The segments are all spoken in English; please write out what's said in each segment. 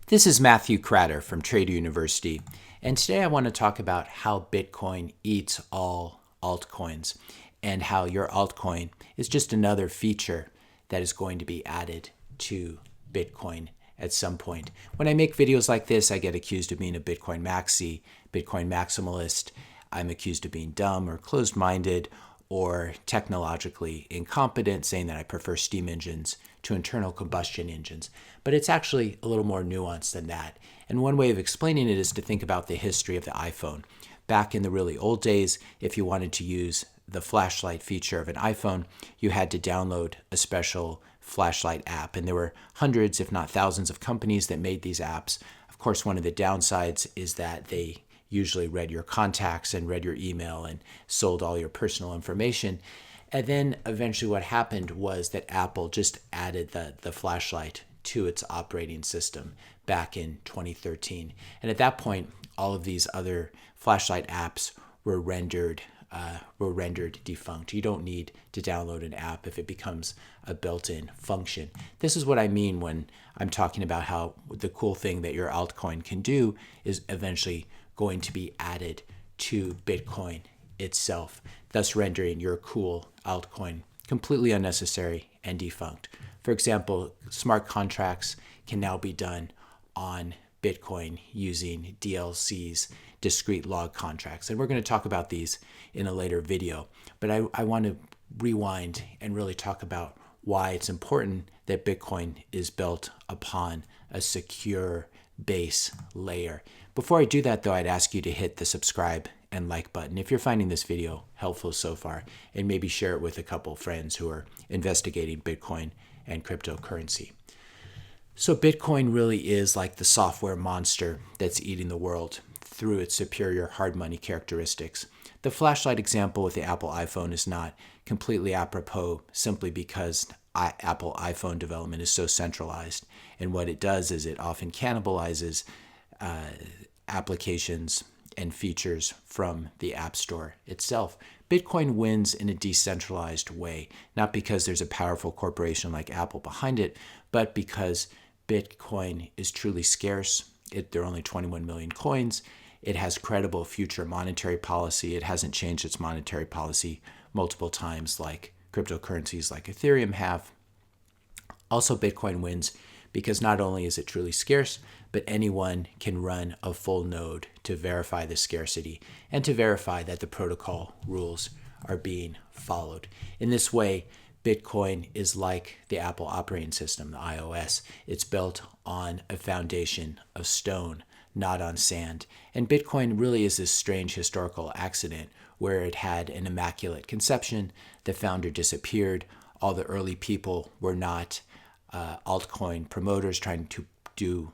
This is Matthew Cratter from Trader University, and today I want to talk about how Bitcoin eats all altcoins and how your altcoin is just another feature that is going to be added to Bitcoin at some point. When I make videos like this, I get accused of being a Bitcoin maxi, Bitcoin maximalist. I'm accused of being dumb or closed-minded or technologically incompetent, saying that I prefer steam engines to internal combustion engines. But it's actually a little more nuanced than that. And one way of explaining it is to think about the history of the iPhone. Back in the really old days, if you wanted to use the flashlight feature of an iPhone, you had to download a special flashlight app. And there were hundreds, if not thousands, of companies that made these apps. Of course, one of the downsides is that they usually read your contacts and read your email and sold all your personal information. And then eventually what happened was that Apple just added the flashlight to its operating system back in 2013. And at that point, all of these other flashlight apps were rendered defunct. You don't need to download an app if it becomes a built-in function. This is what I mean when I'm talking about how the cool thing that your altcoin can do is eventually going to be added to Bitcoin itself, thus rendering your cool altcoin completely unnecessary and defunct. For example, smart contracts can now be done on Bitcoin using DLC's discrete log contracts. And we're going to talk about these in a later video. But I want to rewind and really talk about why it's important that Bitcoin is built upon a secure base layer. Before I do that, though, I'd ask you to hit the subscribe and like button if you're finding this video helpful so far, and maybe share it with a couple friends who are investigating Bitcoin and cryptocurrency. So Bitcoin really is like the software monster that's eating the world through its superior hard money characteristics. The flashlight example with the Apple iPhone is not completely apropos simply because Apple iPhone development is so centralized. And what it does is it often cannibalizes applications and features from the App Store itself. Bitcoin wins in a decentralized way, not because there's a powerful corporation like Apple behind it, but because Bitcoin is truly scarce. There are only 21 million coins. It has credible future monetary policy. It hasn't changed its monetary policy multiple times like cryptocurrencies like Ethereum have. Also, Bitcoin wins because not only is it truly scarce, but anyone can run a full node to verify the scarcity and to verify that the protocol rules are being followed. In this way, Bitcoin is like the Apple operating system, the iOS. It's built on a foundation of stone, not on sand. And Bitcoin really is this strange historical accident where it had an immaculate conception. The founder disappeared. All the early people were not altcoin promoters trying to do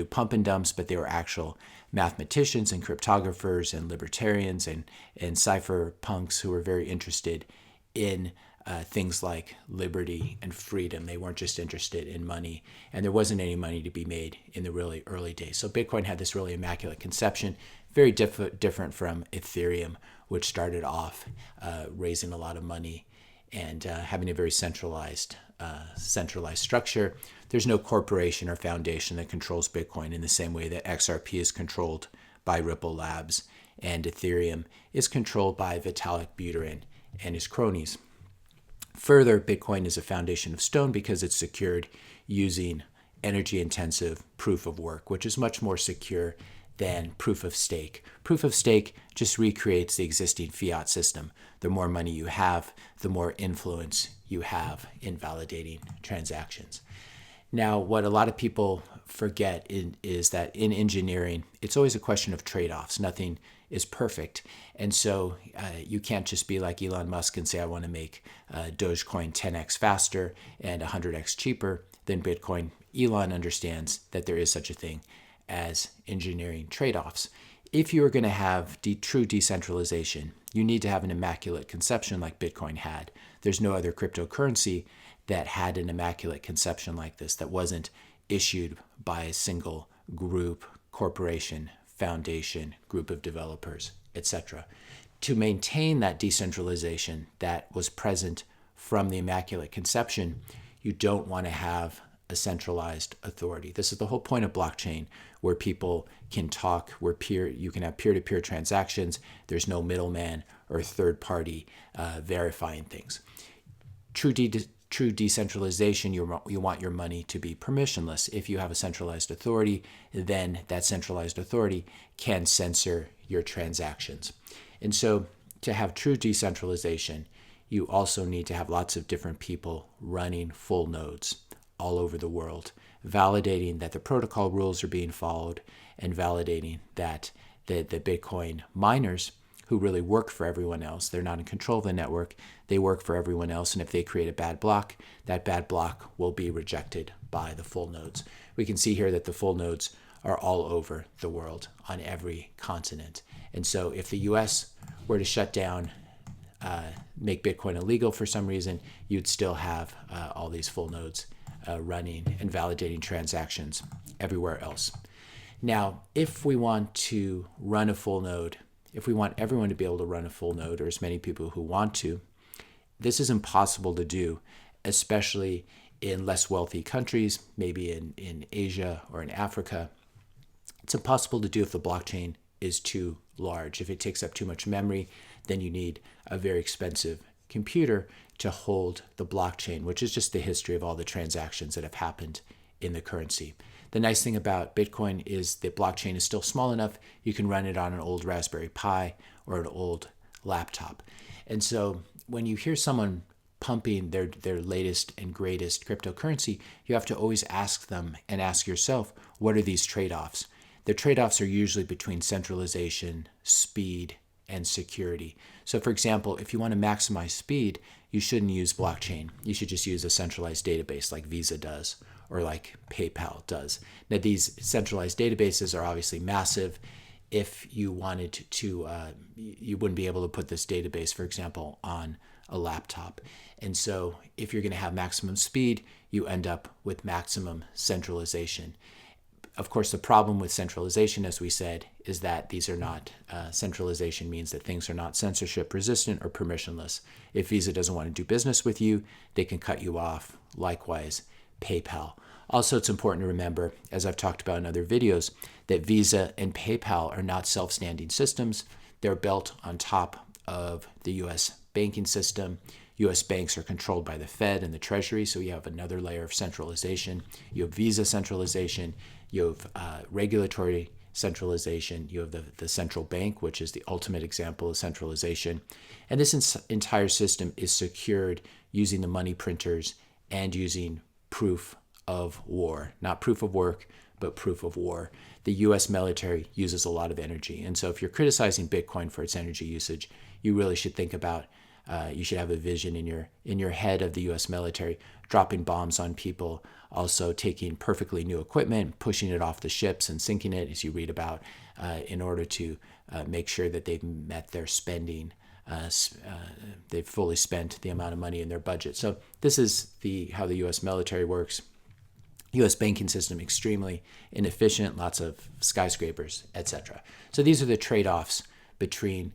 pump and dumps, but they were actual mathematicians and cryptographers and libertarians and cypherpunks who were very interested in things like liberty and freedom. They weren't just interested in money, and there wasn't any money to be made in the really early days. So Bitcoin had this really immaculate conception, very different from Ethereum, which started off raising a lot of money and having a very centralized structure. There's no corporation or foundation that controls Bitcoin in the same way that XRP is controlled by Ripple Labs and Ethereum is controlled by Vitalik Buterin and his cronies. Further, Bitcoin is a foundation of stone because it's secured using energy-intensive proof of work, which is much more secure than proof of stake. Proof of stake just recreates the existing fiat system. The more money you have, the more influence you have in validating transactions. Now, what a lot of people forget is that in engineering, it's always a question of trade-offs. Nothing is perfect. And so you can't just be like Elon Musk and say, I want to make Dogecoin 10x faster and 100x cheaper than Bitcoin. Elon understands that there is such a thing as engineering trade-offs. If you are going to have true decentralization, you need to have an immaculate conception like Bitcoin had. There's no other cryptocurrency that had an immaculate conception like this that wasn't issued by a single group, corporation, foundation, group of developers, etc. To maintain that decentralization that was present from the immaculate conception, you don't want to have a centralized authority. This is the whole point of blockchain, where people can talk, where you can have peer-to-peer transactions. There's no middleman or third party verifying things. True decentralization, you want your money to be permissionless. If you have a centralized authority, then that centralized authority can censor your transactions. And so to have true decentralization, you also need to have lots of different people running full nodes all over the world, validating that the protocol rules are being followed and validating that the Bitcoin miners who really work for everyone else, they're not in control of the network, they work for everyone else, and if they create a bad block, that bad block will be rejected by the full nodes. We can see here that the full nodes are all over the world on every continent. And so if the US were to shut down, make Bitcoin illegal for some reason, you'd still have all these full nodes running and validating transactions everywhere else. Now, if we want to run a full node, if we want everyone to be able to run a full node, or as many people who want to, this is impossible to do, especially in less wealthy countries, maybe in Asia or in Africa. It's impossible to do if the blockchain is too large. If it takes up too much memory, then you need a very expensive computer to hold the blockchain, which is just the history of all the transactions that have happened in the currency. The nice thing about Bitcoin is the blockchain is still small enough you can run it on an old Raspberry Pi or an old laptop. And so when you hear someone pumping their latest and greatest cryptocurrency, you have to always ask them and ask yourself, what are these trade-offs? The trade-offs are usually between centralization, speed, and security. So for example, if you want to maximize speed, you shouldn't use blockchain. You should just use a centralized database like Visa does or like PayPal does. Now these centralized databases are obviously massive. If you wanted to, you wouldn't be able to put this database, for example, on a laptop. And so if you're going to have maximum speed, you end up with maximum centralization. Of course, the problem with centralization, as we said, is that these are not, centralization means that things are not censorship resistant or permissionless. If Visa doesn't want to do business with you, they can cut you off. Likewise, PayPal. Also, it's important to remember, as I've talked about in other videos, that Visa and PayPal are not self-standing systems. They're built on top of the U.S. banking system. U.S. banks are controlled by the Fed and the Treasury, so you have another layer of centralization. You have Visa centralization. You have regulatory centralization. You have the central bank, which is the ultimate example of centralization. And this entire system is secured using the money printers and using proof of war. Not proof of work, but proof of war. The U.S. military uses a lot of energy. And so if you're criticizing Bitcoin for its energy usage, you really should think about, you should have a vision in your head of the U.S. military dropping bombs on people, also taking perfectly new equipment, pushing it off the ships and sinking it, as you read about, in order to make sure that they've met their spending. They've fully spent the amount of money in their budget. So this is how the U.S. military works. U.S. banking system, extremely inefficient, lots of skyscrapers, etc. So these are the trade-offs between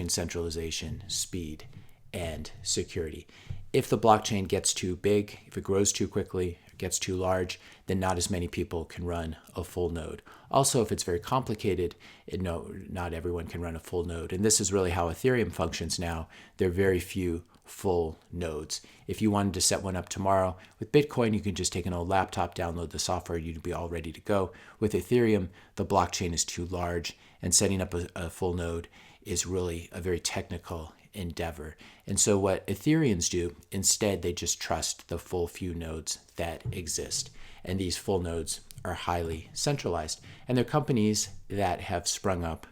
centralization, speed, and security. If the blockchain gets too big, if it grows too quickly, gets too large, then not as many people can run a full node. Also, if it's very complicated, not everyone can run a full node. And this is really how Ethereum functions now. There are very few full nodes. If you wanted to set one up tomorrow, with Bitcoin, you can just take an old laptop, download the software, you'd be all ready to go. With Ethereum, the blockchain is too large, and setting up a full node is really a very technical endeavor. And so what Ethereans do, instead, they just trust the full few nodes that exist. And these full nodes are highly centralized. And they're companies that have sprung up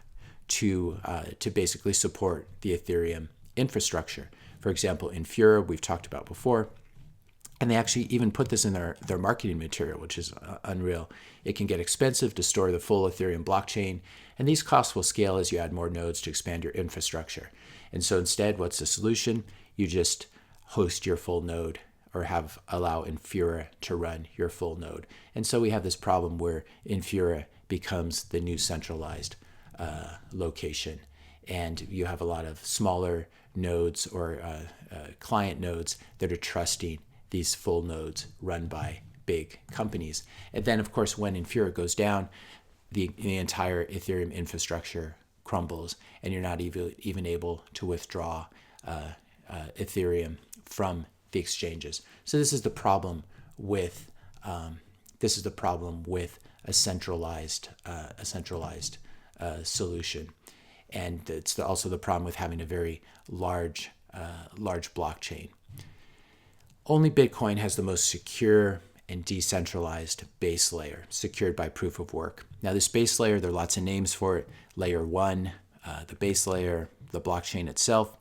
to basically support the Ethereum infrastructure. For example, Infura, we've talked about before, and they actually even put this in their marketing material, which is unreal. It can get expensive to store the full Ethereum blockchain, and these costs will scale as you add more nodes to expand your infrastructure. And so instead, what's the solution? You just host your full node or allow Infura to run your full node. And so we have this problem where Infura becomes the new centralized location. And you have a lot of smaller nodes or client nodes that are trusting these full nodes run by big companies. And then, of course, when Infura goes down, the entire Ethereum infrastructure crumbles, and you're not even able to withdraw Ethereum from the exchanges. So this is the problem with a centralized solution, and it's also the problem with having a very large blockchain. Only Bitcoin has the most secure and decentralized base layer, secured by proof of work. Now, this base layer, there are lots of names for it. Layer 1, the base layer, the blockchain itself.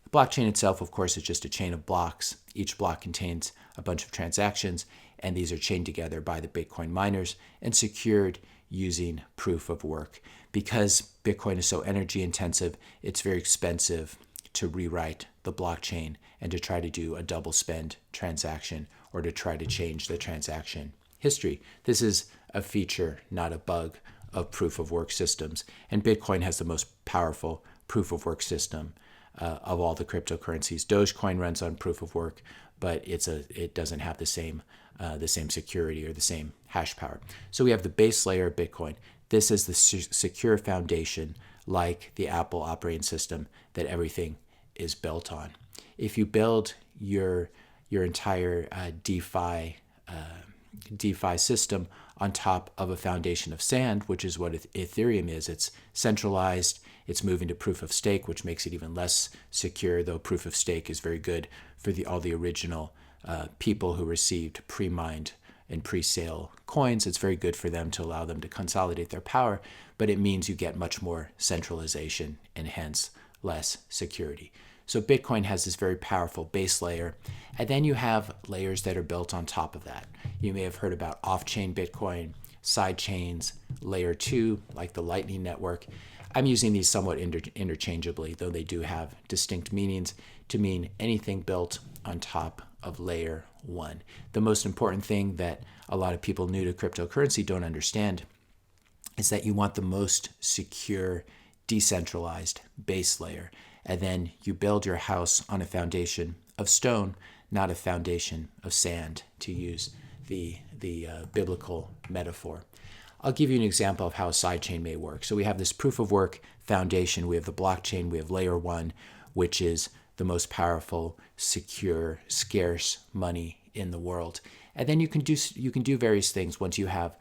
The blockchain itself, of course, is just a chain of blocks. Each block contains a bunch of transactions, and these are chained together by the Bitcoin miners and secured using proof of work. Because Bitcoin is so energy intensive, it's very expensive to rewrite the blockchain and to try to do a double spend transaction or to try to change the transaction history. This is a feature, not a bug, of proof of work systems. And Bitcoin has the most powerful proof of work system of all the cryptocurrencies. Dogecoin runs on proof of work, but it doesn't have the same security or the same hash power. So we have the base layer of Bitcoin. This is the secure foundation, like the Apple operating system, that everything is built on. If you build your entire DeFi system on top of a foundation of sand, which is what Ethereum is, it's centralized. It's moving to proof of stake, which makes it even less secure, though proof of stake is very good for all the original people who received pre-mined and pre-sale coins. It's very good for them to allow them to consolidate their power, but it means you get much more centralization and hence less security. So Bitcoin has this very powerful base layer, and then you have layers that are built on top of that. You may have heard about off-chain Bitcoin, sidechains, layer 2, like the Lightning Network. I'm using these somewhat interchangeably, though they do have distinct meanings, to mean anything built on top of layer 1. The most important thing that a lot of people new to cryptocurrency don't understand is that you want the most secure, decentralized base layer. And then you build your house on a foundation of stone, not a foundation of sand, to use the biblical metaphor. I'll give you an example of how a sidechain may work. So we have this proof of work foundation. We have the blockchain. We have layer 1, which is the most powerful, secure, scarce money in the world. And then you can do various things once you have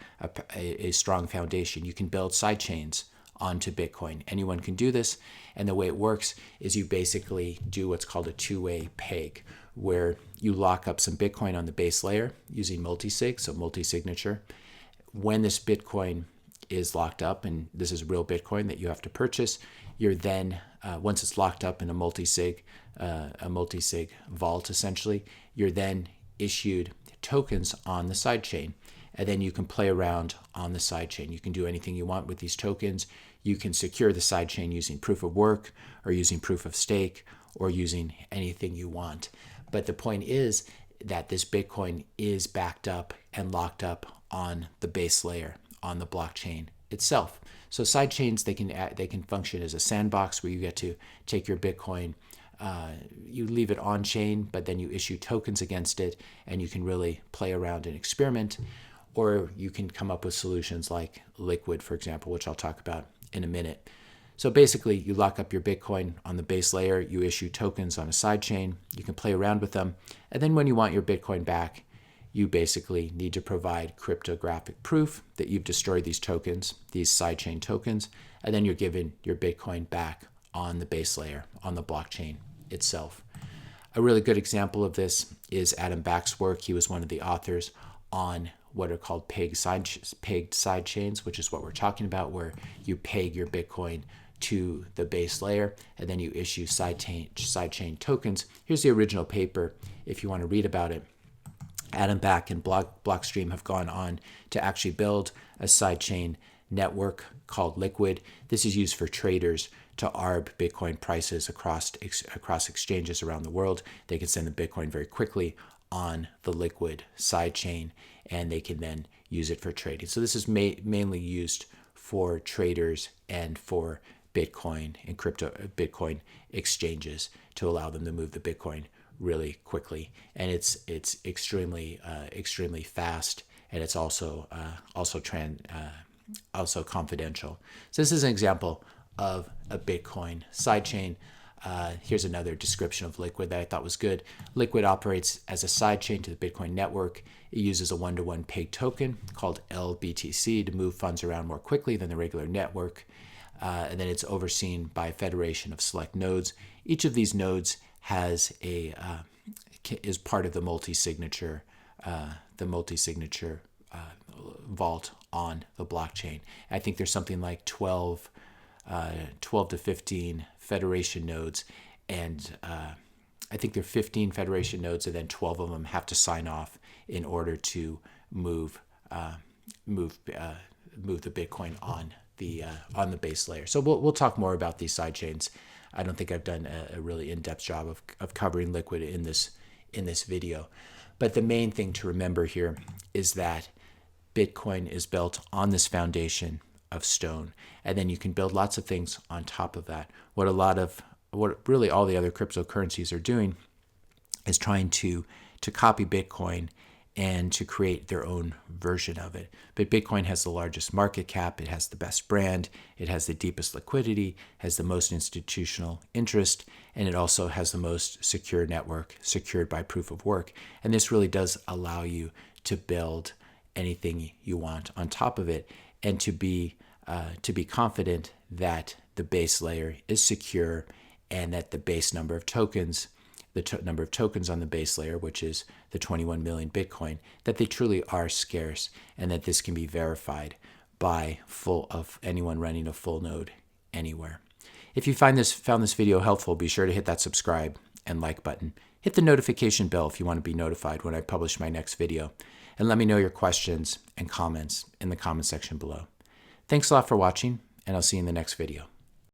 a strong foundation. You can build sidechains onto Bitcoin. Anyone can do this. And the way it works is you basically do what's called a two-way peg, where you lock up some Bitcoin on the base layer using multisig, so multi-signature. When this Bitcoin is locked up, and this is real Bitcoin that you have to purchase, you're then, once it's locked up in a multisig vault, essentially, you're then issued tokens on the sidechain. And then you can play around on the sidechain. You can do anything you want with these tokens. You can secure the sidechain using proof of work or using proof of stake or using anything you want. But the point is that this Bitcoin is backed up and locked up on the base layer, on the blockchain itself. So sidechains, they can function as a sandbox where you get to take your Bitcoin, you leave it on chain, but then you issue tokens against it, and you can really play around and experiment. Or you can come up with solutions like Liquid, for example, which I'll talk about in a minute. So basically, you lock up your Bitcoin on the base layer, you issue tokens on a sidechain, you can play around with them, and then when you want your Bitcoin back, you basically need to provide cryptographic proof that you've destroyed these tokens, these sidechain tokens, and then you're given your Bitcoin back on the base layer, on the blockchain itself. A really good example of this is Adam Back's work. He was one of the authors on what are called pegged sidechains, which is what we're talking about, where you peg your Bitcoin to the base layer, and then you issue sidechain tokens. Here's the original paper if you want to read about it. Adam Back and Blockstream have gone on to actually build a sidechain network called Liquid. This is used for traders to arb Bitcoin prices across exchanges around the world. They can send the Bitcoin very quickly on the Liquid sidechain, and they can then use it for trading. So this is mainly used for traders and for Bitcoin and Bitcoin exchanges to allow them to move the Bitcoin really quickly, and it's extremely fast, and it's also confidential. So this is an example of a Bitcoin sidechain. Here's another description of Liquid that I thought was good. Liquid operates as a sidechain to the Bitcoin network. It uses a one-to-one peg token called LBTC to move funds around more quickly than the regular network. And then it's overseen by a federation of select nodes. Each of these nodes has is part of the multi-signature vault on the blockchain. I think there's something like 12 to 15 federation nodes, and I think there are 15 federation nodes, and then 12 of them have to sign off in order to move the Bitcoin on the base layer. So we'll talk more about these sidechains. I don't think I've done a really in-depth job of covering Liquid in this video, but the main thing to remember here is that Bitcoin is built on this foundation of stone, and then you can build lots of things on top of that. What really all the other cryptocurrencies are doing is trying to copy Bitcoin and to create their own version of it. But Bitcoin has the largest market cap, it has the best brand, it has the deepest liquidity, has the most institutional interest, and it also has the most secure network, secured by proof of work. And this really does allow you to build anything you want on top of it, and to be confident that the base layer is secure, and that the base number of tokens, number of tokens on the base layer, which is the 21 million Bitcoin, that they truly are scarce, and that this can be verified by anyone running a full node anywhere. If you found this video helpful, be sure to hit that subscribe and like button. Hit the notification bell if you want to be notified when I publish my next video. And let me know your questions and comments in the comment section below. Thanks a lot for watching, and I'll see you in the next video.